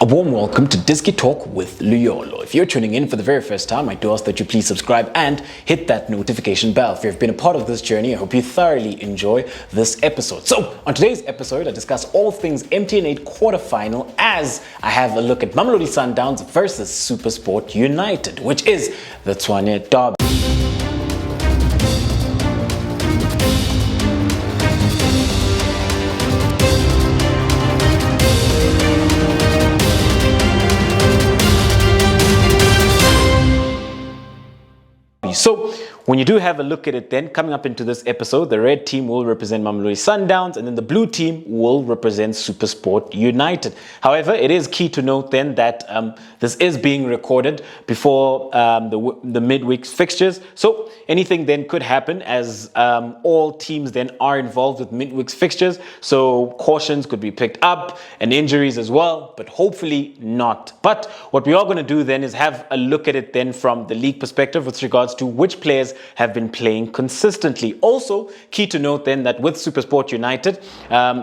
A warm welcome to Disky Talk with Luyolo. If you're tuning in for the very first time, I do ask that you please subscribe and hit that notification bell. If you've been a part of this journey, I hope you thoroughly enjoy this episode. So, on today's episode, I discuss all things MTN 8 quarterfinal as I have a look at Mamelodi Sundowns versus Supersport United, which is the Tshwane derby. So, when you do have a look at it then, coming up into this episode, the red team will represent Mamelodi Sundowns and then the blue team will represent Supersport United. However, it is key to note then that this is being recorded before the midweek fixtures. So, anything then could happen as all teams then are involved with midweek fixtures. So, cautions could be picked up and injuries as well, but hopefully not. But what we are going to do then is have a look at it then from the league perspective with regards to which players have been playing consistently. Also, key to note then that with Supersport United,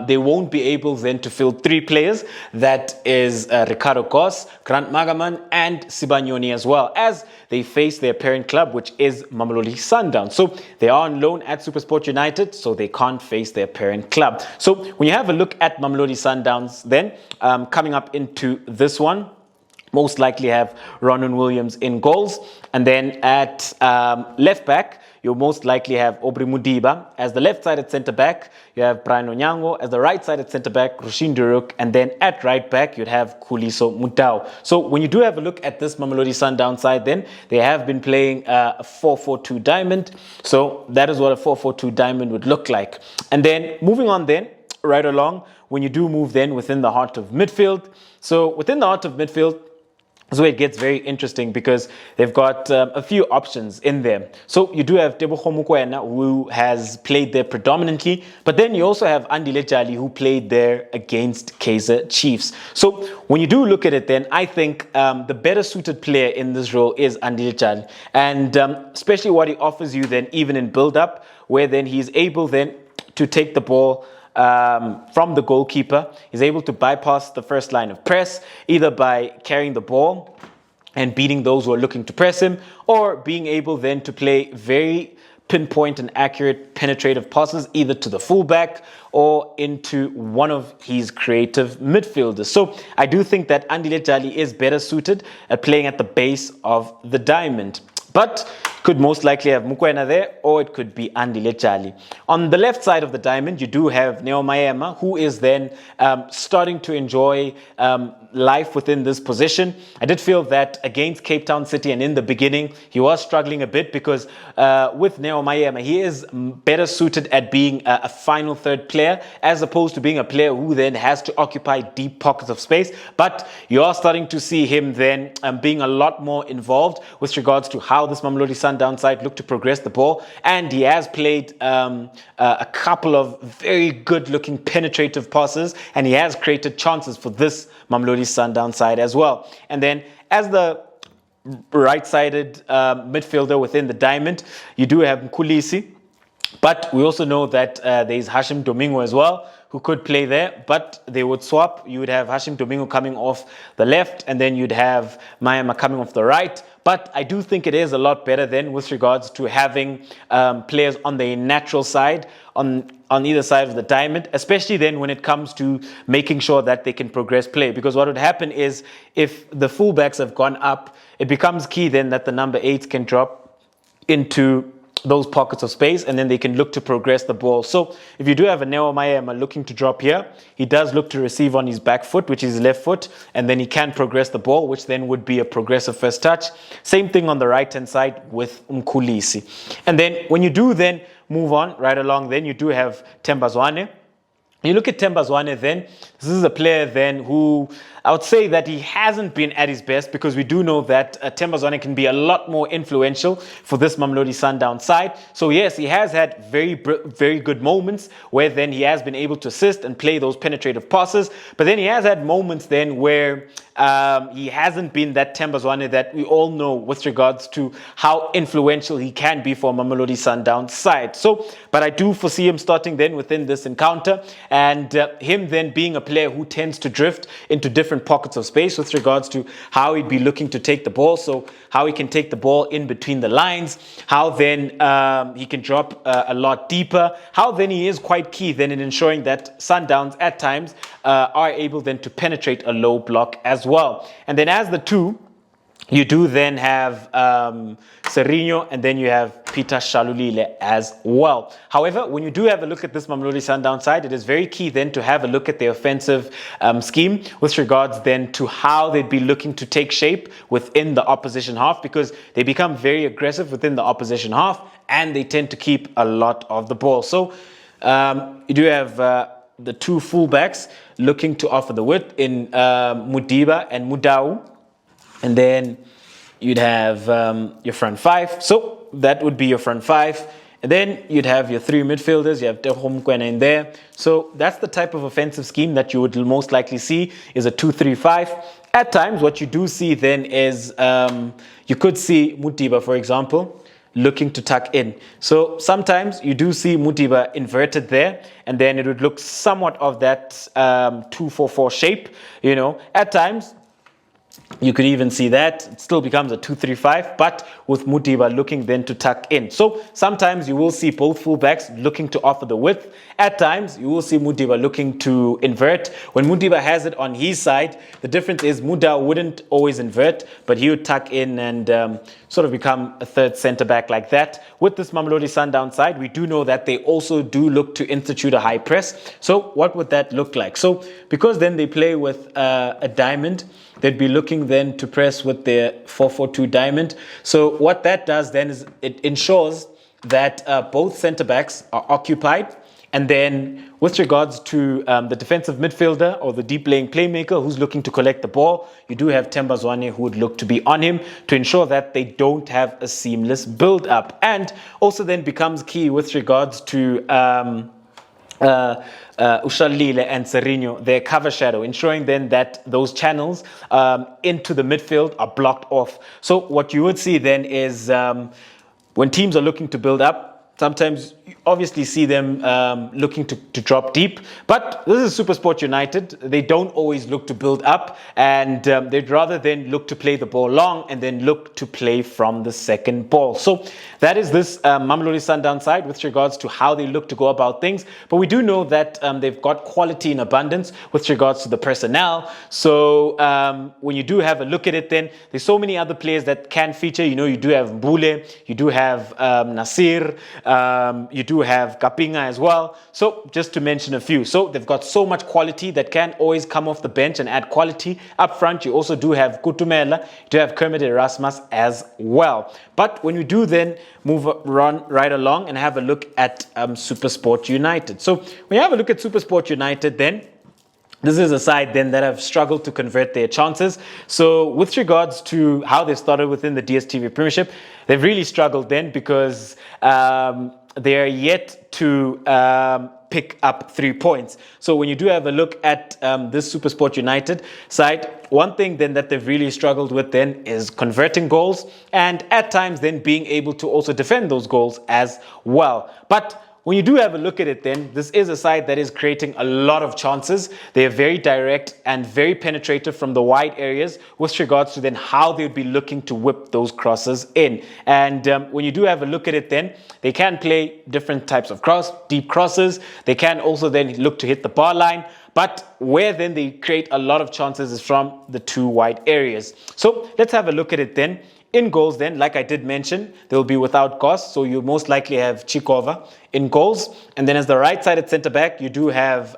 they won't be able then to field three players. That is Ricardo Goss, Grant Magaman and Sibanyoni as well, as they face their parent club, which is Mamelodi Sundowns. So they are on loan at Supersport United, so they can't face their parent club. So when you have a look at Mamelodi Sundowns then, coming up into this one, most likely have Ronan Williams in goals. And then at left back, you'll most likely have Aubrey Mudiba. As the left-sided centre-back, you have Brian Onyango. As the right-sided centre-back, Rushin Duruk. And then at right-back, you'd have Khuliso Mutau. So when you do have a look at this Mamelodi Sundowns side, then they have been playing a 4-4-2 diamond. So that is what a 4-4-2 diamond would look like. And then moving on then, right along, when you do move then within the heart of midfield. So within the heart of midfield, this is where it gets very interesting because they've got a few options in there. So you do have Tebogo Mokoena, who has played there predominantly, but then you also have Andile Jali, who played there against Kaizer Chiefs. So when you do look at it then, I think the better suited player in this role is Andile Jali. And especially what he offers you then, even in build-up, where then he's able then to take the ball from the goalkeeper. He's able to bypass the first line of press, either by carrying the ball and beating those who are looking to press him, or being able then to play very pinpoint and accurate penetrative passes either to the fullback or into one of his creative midfielders. So I do think that Andile Jali is better suited at playing at the base of the diamond. But could most likely have Mokoena there, or it could be Andile Jali. On the left side of the diamond, you do have Neo Maema, who is then starting to enjoy life within this position. I did feel that against Cape Town City and in the beginning, he was struggling a bit because with Neo Maema, he is better suited at being a final third player as opposed to being a player who then has to occupy deep pockets of space. But you are starting to see him then being a lot more involved with regards to how this Mamelodi Sundowns side look to progress the ball, and he has played a couple of very good looking penetrative passes, and he has created chances for this Mamelodi Sundowns side as well. And then as the right-sided midfielder within the diamond, you do have Mkhulisi, but we also know that there is Hashim Domingo as well, who could play there, but they would swap. You would have Hashim Domingo coming off the left, and then you'd have Maema coming off the right. But I do think it is a lot better then with regards to having players on the natural side, on either side of the diamond, especially then when it comes to making sure that they can progress play. Because what would happen is if the fullbacks have gone up, it becomes key then that the number 8s can drop into those pockets of space, and then they can look to progress the ball. So if you do have a Neo Maema looking to drop here, he does look to receive on his back foot, which is his left foot, and then he can progress the ball, which then would be a progressive first touch. Same thing on the right-hand side with Mkhulisi. And then when you do then move on right along, then you do have Themba Zwane. You look at Themba Zwane then, this is a player then who I would say that he hasn't been at his best, because we do know that Themba Zwane can be a lot more influential for this Mamelodi Sundowns side. So yes, he has had very good moments where then he has been able to assist and play those penetrative passes, but then he has had moments then where he hasn't been that Themba Zwane that we all know with regards to how influential he can be for Mamelodi Sundowns side. So, but I do foresee him starting then within this encounter, and him then being a player who tends to drift into different different pockets of space with regards to how he'd be looking to take the ball. So how he can take the ball in between the lines, how then he can drop a lot deeper, how then he is quite key then in ensuring that Sundowns at times are able then to penetrate a low block as well. And then as the two, you do then have Serginho, and then you have Peter Shalulile as well. However, when you do have a look at this Mamelodi Sundowns side, it is very key then to have a look at the offensive scheme with regards then to how they'd be looking to take shape within the opposition half, because they become very aggressive within the opposition half and they tend to keep a lot of the ball. So you do have the two fullbacks looking to offer the width in Mudiba and Mudau. And then you'd have your front five. So that would be your front five. And then you'd have your three midfielders. You have Teko Mokoena in there. So that's the type of offensive scheme that you would most likely see is a 2-3-5. At times, what you do see then is you could see Mutiba, for example, looking to tuck in. So sometimes you do see Mutiba inverted there, and then it would look somewhat of that 2-4-4 shape. You know, at times, you could even see that it still becomes a 2-3-5, but with Mutiba looking then to tuck in. So sometimes you will see both fullbacks looking to offer the width. At times, you will see Mutiba looking to invert. When Mutiba has it on his side, the difference is Muda wouldn't always invert, but he would tuck in and sort of become a third centre-back like that. With this Mamelodi Sundowns side, we do know that they also do look to institute a high press. So what would that look like? So because then they play with a diamond, they'd be looking then to press with their 4-4-2 diamond. So what that does then is it ensures that both centre-backs are occupied. And then with regards to the defensive midfielder or the deep laying playmaker who's looking to collect the ball, you do have Themba Zwane who would look to be on him to ensure that they don't have a seamless build-up. And also then becomes key with regards to Ushalile and Serginho, their cover shadow, ensuring then that those channels into the midfield are blocked off. So what you would see then is when teams are looking to build up, sometimes you obviously see them looking to drop deep, but this is Supersport United. They don't always look to build up, and they'd rather then look to play the ball long and then look to play from the second ball. So that is this Mamelodi Sundowns side with regards to how they look to go about things. But we do know that they've got quality in abundance with regards to the personnel. So when you do have a look at it, then there's so many other players that can feature. You know, you do have Mbule, you do have Nasir, you do have Kapinga as well. So just to mention a few. So they've got so much quality that can always come off the bench and add quality. Up front, you also do have Kutumela, you do have Kermit Erasmus as well. But when you do then run right along and have a look at Supersport United. So when you have a look at Supersport United, then this is a side then that have struggled to convert their chances. So with regards to how they started within the DStv Premiership, they've really struggled then because they are yet to pick up 3 points. So when you do have a look at this Supersport United side, one thing then that they've really struggled with then is converting goals and at times then being able to also defend those goals as well. But when you do have a look at it then, this is a side that is creating a lot of chances. They are very direct and very penetrative from the wide areas with regards to then how they would be looking to whip those crosses in. And when you do have a look at it then, they can play different types of deep crosses. They can also then look to hit the bar line. But where then they create a lot of chances is from the two wide areas. So let's have a look at it then. In goals then, like I did mention, they'll be without cost. So you most likely have Chikova in goals. And then as the right-sided centre-back, you do have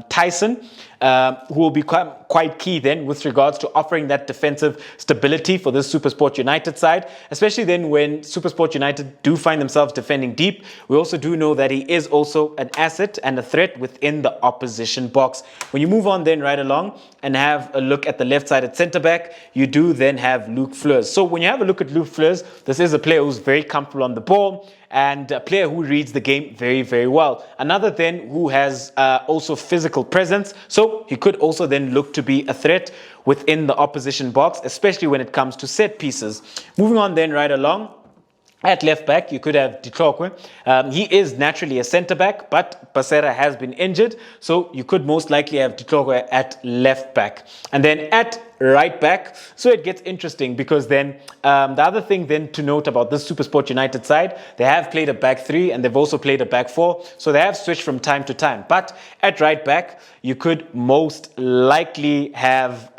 Tyson, who will be quite key then with regards to offering that defensive stability for this Supersport United side, especially then when Supersport United do find themselves defending deep. We also do know that he is also an asset and a threat within the opposition box. When you move on then right along and have a look at the left-sided centre-back, you do then have Luke Fleurs. So when you have a look at Luke Fleurs, this is a player who's very comfortable on the ball and a player who reads the game very, very well. Another then who has also physical presence. So he could also then look to be a threat within the opposition box, especially when it comes to set pieces. Moving on then right along At left back, you could have Ditlokwe. He is naturally a centre back, but Basera has been injured, so you could most likely have Ditlokwe at left back. And then at right back, so it gets interesting because then the other thing then to note about this Supersport United side, they have played a back three and they've also played a back four, so they have switched from time to time. But at right back, you could most likely have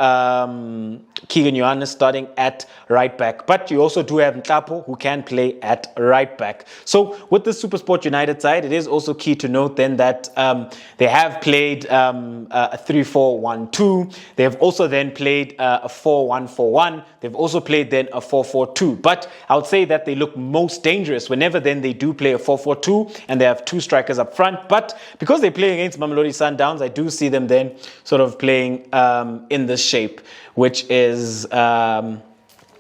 Keegan Johannes starting at right back, but you also do have Ntapo who can play at right back. So with the Supersport United side, it is also key to note then that they have played a 3-4-1-2. They have also then played a 4-1-4-1. They've also played then a 4-4-2. But I would say that they look most dangerous whenever then they do play a 4-4-2 and they have two strikers up front. But because they play against Mamelodi Sundowns, I do see them then sort of playing in this shape, which is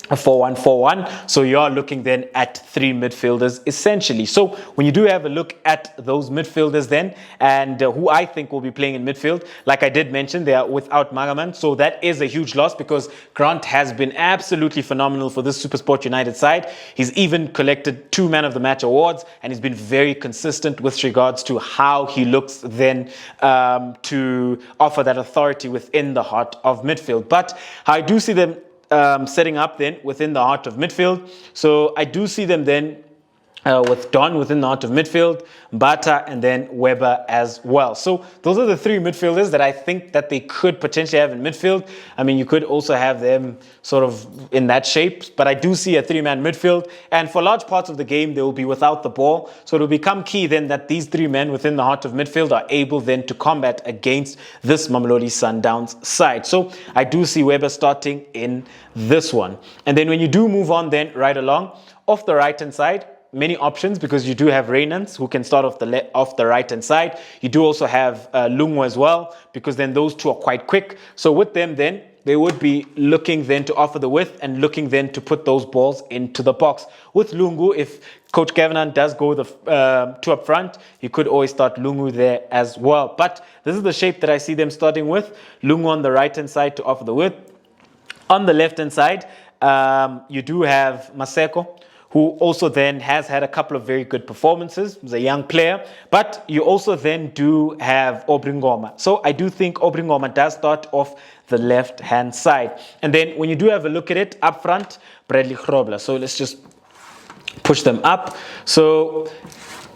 a 4-1-4-1. So you are looking then at three midfielders essentially. So when you do have a look at those midfielders then, and who I think will be playing in midfield, like I did mention, they are without Magaman. So that is a huge loss because Grant has been absolutely phenomenal for this Supersport United side. He's even collected 2 Man of the Match awards, and he's been very consistent with regards to how he looks then to offer that authority within the heart of midfield. But I do see them setting up then within the heart of midfield. So I do see them then with Don within the heart of midfield, Bata, and then Weber as well. So those are the three midfielders that I think that they could potentially have in midfield. I mean, you could also have them sort of in that shape, but I do see a 3-man midfield. And for large parts of the game, they will be without the ball. So it will become key then that these 3 men within the heart of midfield are able then to combat against this Mamelodi Sundowns side. So I do see Weber starting in this one. And then when you do move on then right along, off the right-hand side, many options because you do have Reynans who can start off the right hand side. You do also have Lungu as well, because then those two are quite quick. So with them then, they would be looking then to offer the width and looking then to put those balls into the box. With Lungu, if Coach Gavinan does go the 2 up front, you could always start Lungu there as well. But this is the shape that I see them starting with. Lungu on the right hand side to offer the width. On the left hand side, you do have Maseko, who also then has had a couple of very good performances. He's a young player. But you also then do have Obringoma. So I do think Obringoma does start off the left-hand side. And then when you do have a look at it, up front, Bradley Grobler. So let's just push them up. So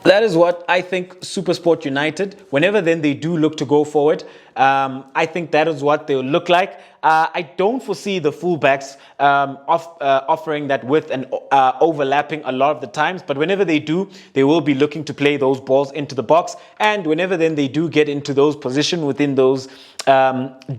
that is what I think Supersport United, whenever then they do look to go forward, I think that is what they'll look like. I don't foresee the fullbacks offering that width and overlapping a lot of the times, but whenever they do, they will be looking to play those balls into the box. And whenever then they do get into those positions within those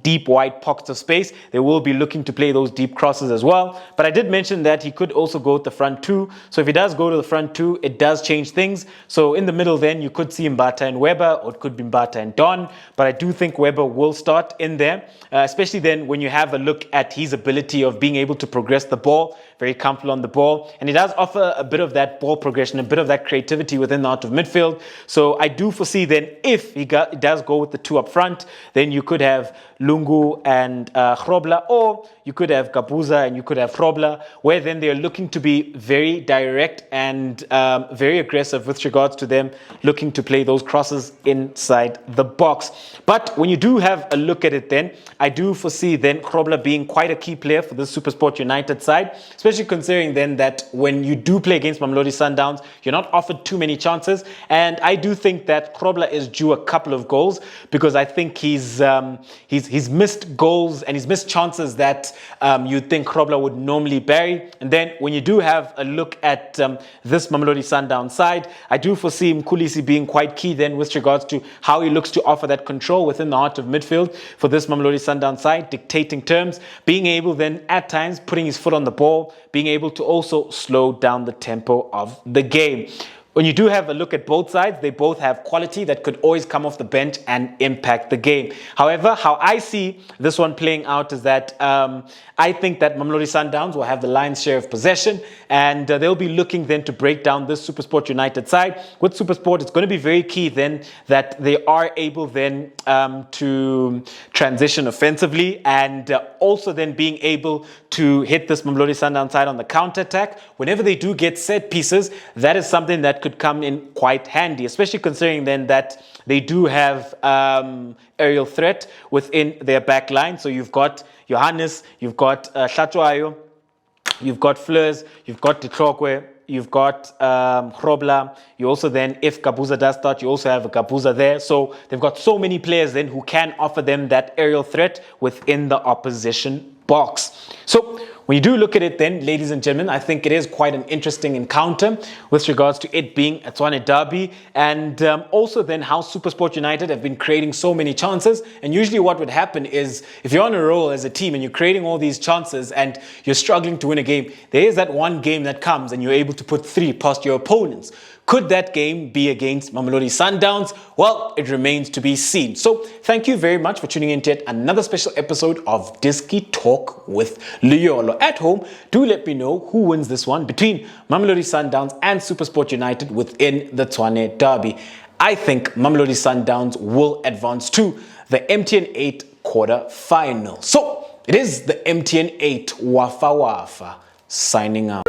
deep wide pockets of space, they will be looking to play those deep crosses as well. But I did mention that he could also go to the front 2. So if he does go to the front 2, it does change things. So in the middle then, you could see Mbata and Weber, or it could be Mbata and Don. But I do think Weber will start in there, especially then when you have a look at his ability of being able to progress the ball, very comfortable on the ball. And he does offer a bit of that ball progression, a bit of that creativity within the heart of midfield. So I do foresee then if he does go with the 2 up front, then you could have Lungu and Grobler, or you could have Gabuza and you could have Grobler, where then they are looking to be very direct and very aggressive with regards to them looking to play those crosses inside the box. But when you do have a look at it then, I do foresee then Grobler being quite a key player for the Supersport United side, especially considering then that when you do play against Mamelodi Sundowns, you're not offered too many chances. And I do think that Grobler is due a couple of goals, because I think he's missed goals and he's missed chances that you'd think Grobler would normally bury. And then when you do have a look at this Mamelodi Sundowns side, I do foresee Mkhulisi being quite key then with regards to how he looks to offer that control within the heart of midfield for this Mamelodi Sundowns side, dictating terms, being able then at times putting his foot on the ball, being able to also slow down the tempo of the game. when you do have a look at both sides, they both have quality that could always come off the bench and impact the game. However, how I see this one playing out is that I think that Mamelodi Sundowns will have the lion's share of possession, and they'll be looking then to break down this Supersport United side. With Supersport, it's going to be very key then that they are able then to transition offensively, and also then being able to hit this Mamelodi Sundowns side on the counter-attack. Whenever they do get set pieces, that is something that could come in quite handy, especially considering then that they do have aerial threat within their back line. So you've got Johannes, you've got Hlatshwayo, you've got Fleurs, you've got Ditlhokwe, you've got Grobler. You also then, if Kabuza does start, you also have a Kabuza there. So they've got so many players then who can offer them that aerial threat within the opposition box. So when you do look at it then, ladies and gentlemen, I think it is quite an interesting encounter with regards to it being a Tshwane derby, and also then how Supersport United have been creating so many chances. And usually what would happen is if you're on a roll as a team and you're creating all these chances and you're struggling to win a game, there is that one game that comes and you're able to put 3 past your opponents. Could that game be against Mamelodi Sundowns? Well, it remains to be seen. So thank you very much for tuning in to yet another special episode of Diski Talk with Luyolo. At home, do let me know who wins this one between Mamelodi Sundowns and Supersport United within the Tshwane derby. I think Mamelodi Sundowns will advance to the MTN 8 quarter-final. So it is the MTN 8 Wafa Wafa signing out.